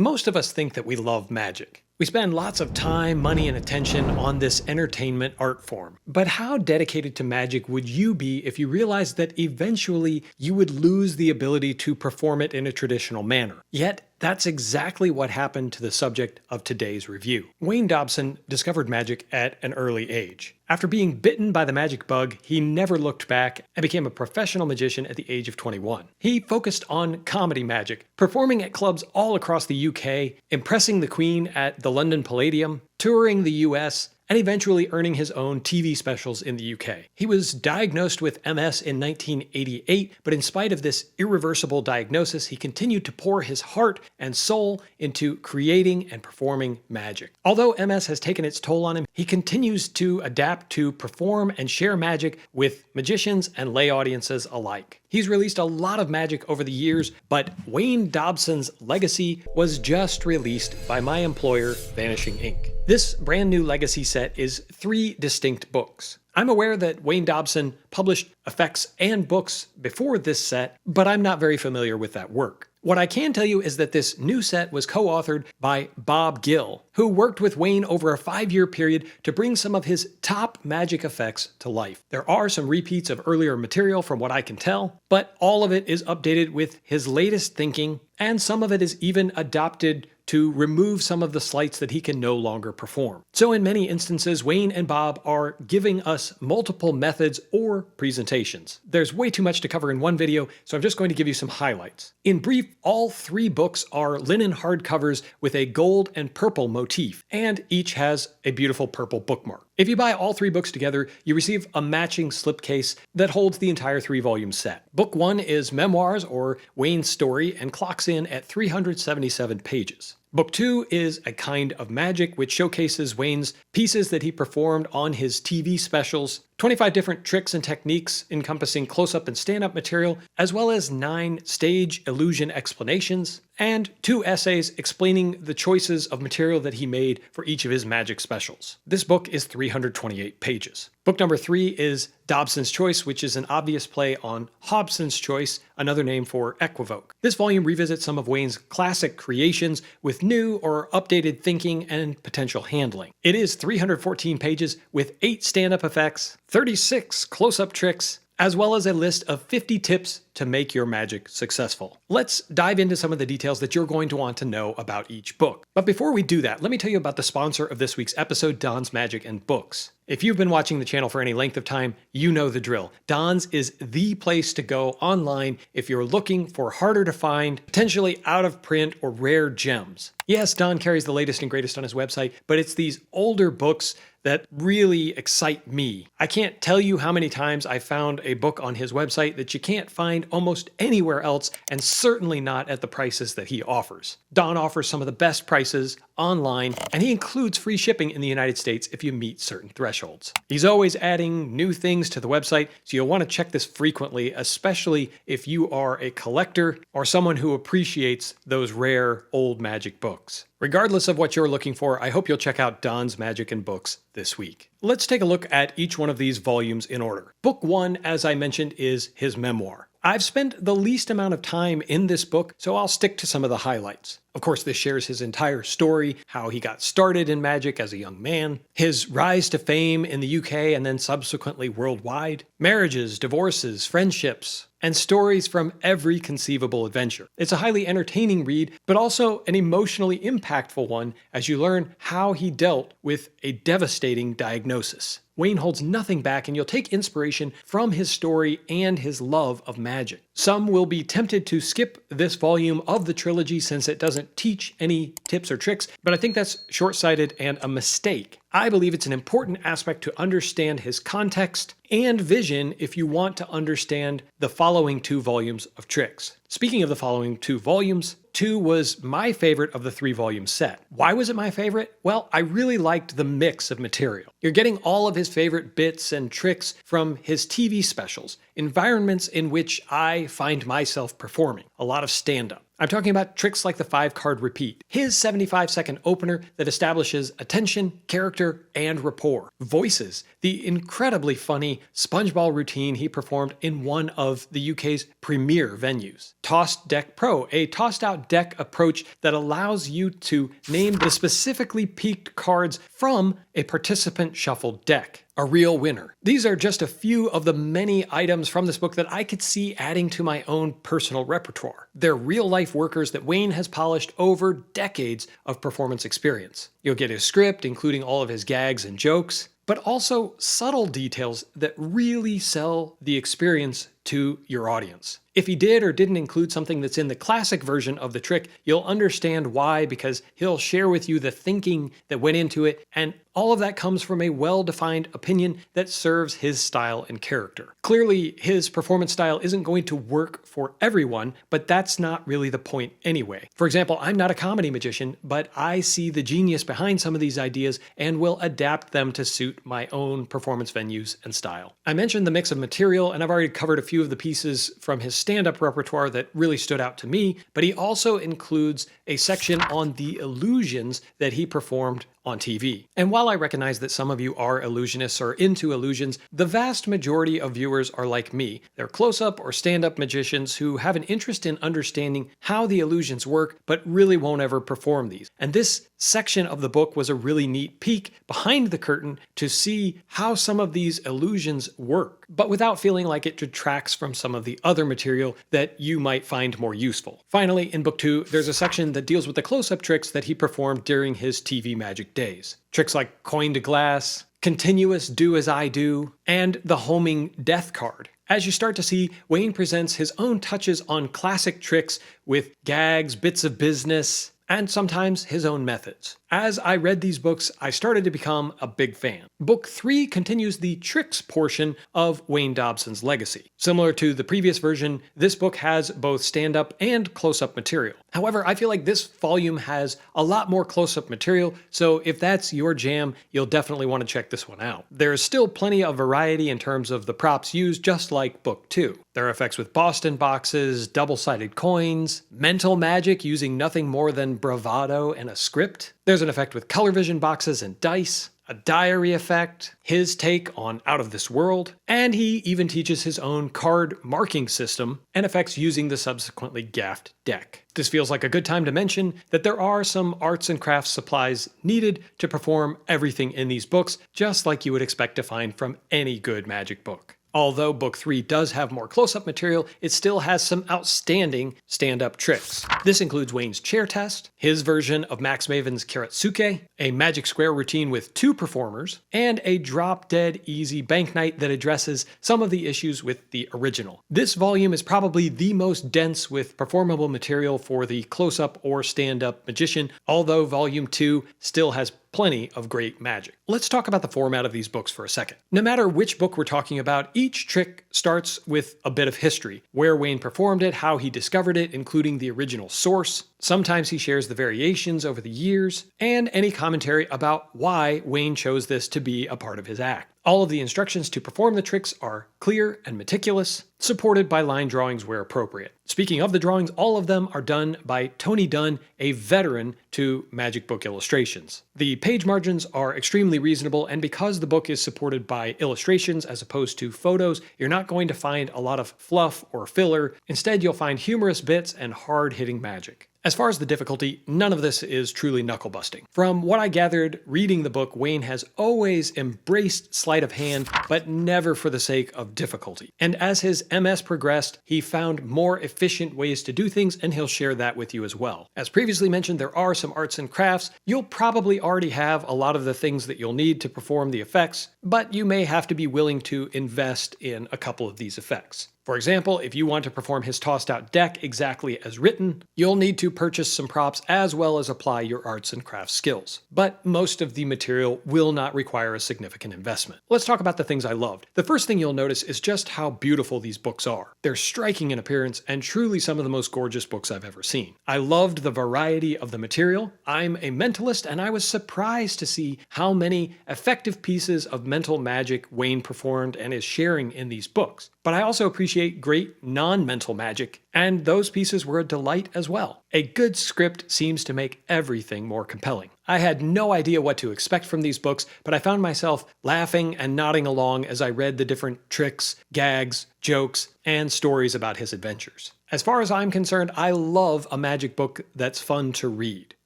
Most of us think that we love magic. We spend lots of time, money, and attention on this entertainment art form. But how dedicated to magic would you be if you realized that eventually you would lose the ability to perform it in a traditional manner? Yet, that's exactly what happened to the subject of today's review. Wayne Dobson discovered magic at an early age. After being bitten by the magic bug, he never looked back and became a professional magician at the age of 21. He focused on comedy magic, performing at clubs all across the UK, impressing the Queen at the London Palladium, touring the US, and eventually earning his own TV specials in the UK. He was diagnosed with MS in 1988, but in spite of this irreversible diagnosis, he continued to pour his heart and soul into creating and performing magic. Although MS has taken its toll on him, he continues to adapt to perform and share magic with magicians and lay audiences alike. He's released a lot of magic over the years, but Wayne Dobson's legacy was just released by my employer, Vanishing Inc. This brand new legacy set is 3 distinct books. I'm aware that Wayne Dobson published effects and books before this set, but I'm not very familiar with that work. What I can tell you is that this new set was co-authored by Bob Gill, who worked with Wayne over a 5-year period to bring some of his top magic effects to life. There are some repeats of earlier material from what I can tell, but all of it is updated with his latest thinking, and some of it is even adopted to remove some of the sleights that he can no longer perform. So in many instances, Wayne and Bob are giving us multiple methods or presentations. There's way too much to cover in one video, so I'm just going to give you some highlights. In brief, all 3 books are linen hardcovers with a gold and purple motif, and each has a beautiful purple bookmark. If you buy all 3 books together, you receive a matching slipcase that holds the entire 3-volume set. Book 1 is Memoirs, or Wayne's Story, and clocks in at 377 pages. Book 2 is A Kind of Magic, which showcases Wayne's pieces that he performed on his TV specials, 25 different tricks and techniques encompassing close-up and stand-up material, as well as 9 stage illusion explanations, and 2 essays explaining the choices of material that he made for each of his magic specials. This book is 328 pages. Book number 3 is Dobson's Choice, which is an obvious play on Hobson's Choice, another name for equivoke. This volume revisits some of Wayne's classic creations with new or updated thinking and potential handling. It is 314 pages with 8 stand-up effects, 36 close-up tricks, as well as a list of 50 tips to make your magic successful. Let's dive into some of the details that you're going to want to know about each book. But before we do that, let me tell you about the sponsor of this week's episode, Don's Magic and Books. If you've been watching the channel for any length of time, you know the drill. Don's is the place to go online if you're looking for harder to find, potentially out of print or rare gems. Yes, Don carries the latest and greatest on his website, but it's these older books that really excite me. I can't tell you how many times I found a book on his website that you can't find almost anywhere else, and certainly not at the prices that he offers. Don offers some of the best prices online, and he includes free shipping in the United States if you meet certain thresholds. He's always adding new things to the website, so you'll want to check this frequently, especially if you are a collector or someone who appreciates those rare old magic books. Regardless of what you're looking for, I hope you'll check out Don's Magic and Books this week. Let's take a look at each one of these volumes in order. Book 1, as I mentioned, is his memoir. I've spent the least amount of time in this book, so I'll stick to some of the highlights. Of course, this shares his entire story, how he got started in magic as a young man, his rise to fame in the UK and then subsequently worldwide, marriages, divorces, friendships, and stories from every conceivable adventure. It's a highly entertaining read, but also an emotionally impactful one as you learn how he dealt with a devastating diagnosis. Wayne holds nothing back, and you'll take inspiration from his story and his love of magic. Some will be tempted to skip this volume of the trilogy since it doesn't teach any tips or tricks, but I think that's short-sighted and a mistake. I believe it's an important aspect to understand his context and vision if you want to understand the following 2 volumes of tricks. Speaking of the following 2 volumes, 2 was my favorite of the 3-volume set. Why was it my favorite? Well, I really liked the mix of material. You're getting all of his favorite bits and tricks from his TV specials, environments in which I find myself performing. A lot of stand-up. I'm talking about tricks like the 5-card repeat, his 75-second opener that establishes attention, character, and rapport. Voices, the incredibly funny SpongeBob routine he performed in one of the UK's premier venues. Tossed Deck Pro, a tossed-out deck approach that allows you to name the specifically peaked cards from a participant shuffled deck. A real winner. These are just a few of the many items from this book that I could see adding to my own personal repertoire. They're real-life workers that Wayne has polished over decades of performance experience. You'll get his script, including all of his gags and jokes, but also subtle details that really sell the experience to your audience. If he did or didn't include something that's in the classic version of the trick, you'll understand why, because he'll share with you the thinking that went into it, and all of that comes from a well-defined opinion that serves his style and character. Clearly, his performance style isn't going to work for everyone, but that's not really the point anyway. For example, I'm not a comedy magician, but I see the genius behind some of these ideas and will adapt them to suit my own performance venues and style. I mentioned the mix of material, and I've already covered a few of the pieces from his stand-up repertoire that really stood out to me, but he also includes a section on the illusions that he performed on TV. And while I recognize that some of you are illusionists or into illusions, the vast majority of viewers are like me. They're close-up or stand-up magicians who have an interest in understanding how the illusions work, but really won't ever perform these. And this section of the book was a really neat peek behind the curtain to see how some of these illusions work, but without feeling like it detracts from some of the other material that you might find more useful. Finally, in book 2, there's a section that deals with the close-up tricks that he performed during his TV magic days. Tricks like coin to glass, continuous do as I do, and the homing death card. As you start to see, Wayne presents his own touches on classic tricks with gags, bits of business, and sometimes his own methods. As I read these books, I started to become a big fan. Book 3 continues the tricks portion of Wayne Dobson's legacy. Similar to the previous version, this book has both stand-up and close-up material. However, I feel like this volume has a lot more close-up material, so if that's your jam, you'll definitely want to check this one out. There is still plenty of variety in terms of the props used, just like Book 2. There are effects with Boston boxes, double-sided coins, mental magic using nothing more than bravado and a script. There's an effect with color vision boxes and dice, a diary effect, his take on Out of This World, and he even teaches his own card marking system and effects using the subsequently gaffed deck. This feels like a good time to mention that there are some arts and crafts supplies needed to perform everything in these books, just like you would expect to find from any good magic book. Although Book 3 does have more close-up material, it still has some outstanding stand-up tricks. This includes Wayne's chair test, his version of Max Maven's Karatsuke, a magic square routine with 2 performers, and a drop-dead easy bank night that addresses some of the issues with the original. This volume is probably the most dense with performable material for the close-up or stand-up magician, although Volume 2 still has plenty of great magic. Let's talk about the format of these books for a second. No matter which book we're talking about, each trick starts with a bit of history, where Wayne performed it, how he discovered it, including the original source. Sometimes he shares the variations over the years, and any commentary about why Wayne chose this to be a part of his act. All of the instructions to perform the tricks are clear and meticulous, supported by line drawings where appropriate. Speaking of the drawings, all of them are done by Tony Dunn, a veteran to magic book illustrations. The page margins are extremely reasonable, and because the book is supported by illustrations as opposed to photos, you're not going to find a lot of fluff or filler. Instead, you'll find humorous bits and hard-hitting magic. As far as the difficulty, none of this is truly knuckle-busting. From what I gathered reading the book, Wayne has always embraced sleight of hand, but never for the sake of difficulty. And as his MS progressed, he found more efficient ways to do things, and he'll share that with you as well. As previously mentioned, there are some arts and crafts. You'll probably already have a lot of the things that you'll need to perform the effects, but you may have to be willing to invest in a couple of these effects. For example, if you want to perform his tossed-out deck exactly as written, you'll need to purchase some props as well as apply your arts and crafts skills. But most of the material will not require a significant investment. Let's talk about the things I loved. The first thing you'll notice is just how beautiful these books are. They're striking in appearance and truly some of the most gorgeous books I've ever seen. I loved the variety of the material. I'm a mentalist, and I was surprised to see how many effective pieces of mental magic Wayne performed and is sharing in these books. But I also appreciate appreciate great non-mental magic, and those pieces were a delight as well. A good script seems to make everything more compelling. I had no idea what to expect from these books, but I found myself laughing and nodding along as I read the different tricks, gags, jokes, and stories about his adventures. As far as I'm concerned, I love a magic book that's fun to read.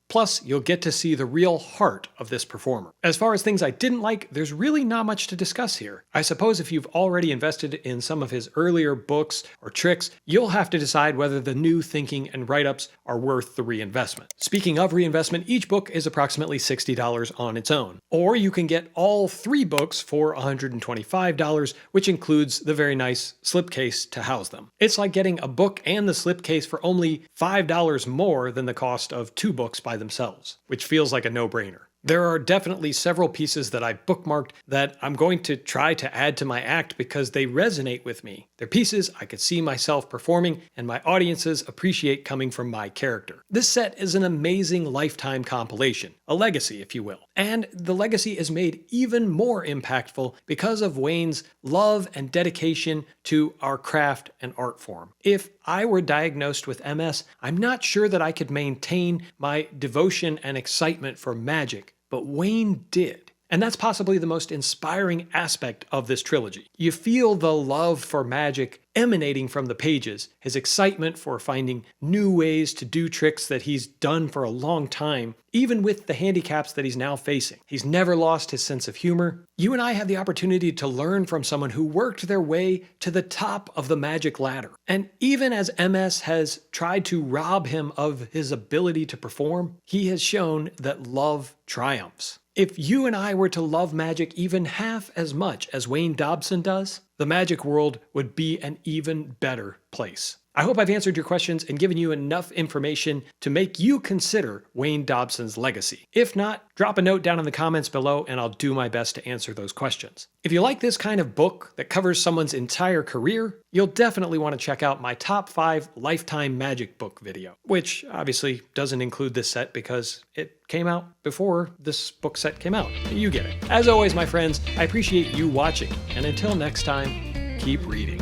Plus, you'll get to see the real heart of this performer. As far as things I didn't like, there's really not much to discuss here. I suppose if you've already invested in some of his earlier books or tricks, you'll have to decide whether the new thinking and write-ups are worth the reinvestment. Speaking of reinvestment, each book is approximately $60 on its own. Or you can get all 3 books for $125, which includes the very nice slipcase to house them. It's like getting a book and the slipcase for only $5 more than the cost of 2 books by themselves, which feels like a no-brainer. There are definitely several pieces that I bookmarked that I'm going to try to add to my act because they resonate with me. They're pieces I could see myself performing and my audiences appreciate coming from my character. This set is an amazing lifetime compilation, a legacy if you will. And the legacy is made even more impactful because of Wayne's love and dedication to our craft and art form. If I were diagnosed with MS, I'm not sure that I could maintain my devotion and excitement for magic, but Wayne did. And that's possibly the most inspiring aspect of this trilogy. You feel the love for magic emanating from the pages, his excitement for finding new ways to do tricks that he's done for a long time, even with the handicaps that he's now facing. He's never lost his sense of humor. You and I have the opportunity to learn from someone who worked their way to the top of the magic ladder. And even as MS has tried to rob him of his ability to perform, he has shown that love triumphs. If you and I were to love magic even half as much as Wayne Dobson does, the magic world would be an even better place. I hope I've answered your questions and given you enough information to make you consider Wayne Dobson's legacy. If not, drop a note down in the comments below and I'll do my best to answer those questions. If you like this kind of book that covers someone's entire career, you'll definitely want to check out my top 5 lifetime magic book video, which obviously doesn't include this set because it came out before this book set came out. You get it. As always, my friends, I appreciate you watching, and until next time, keep reading.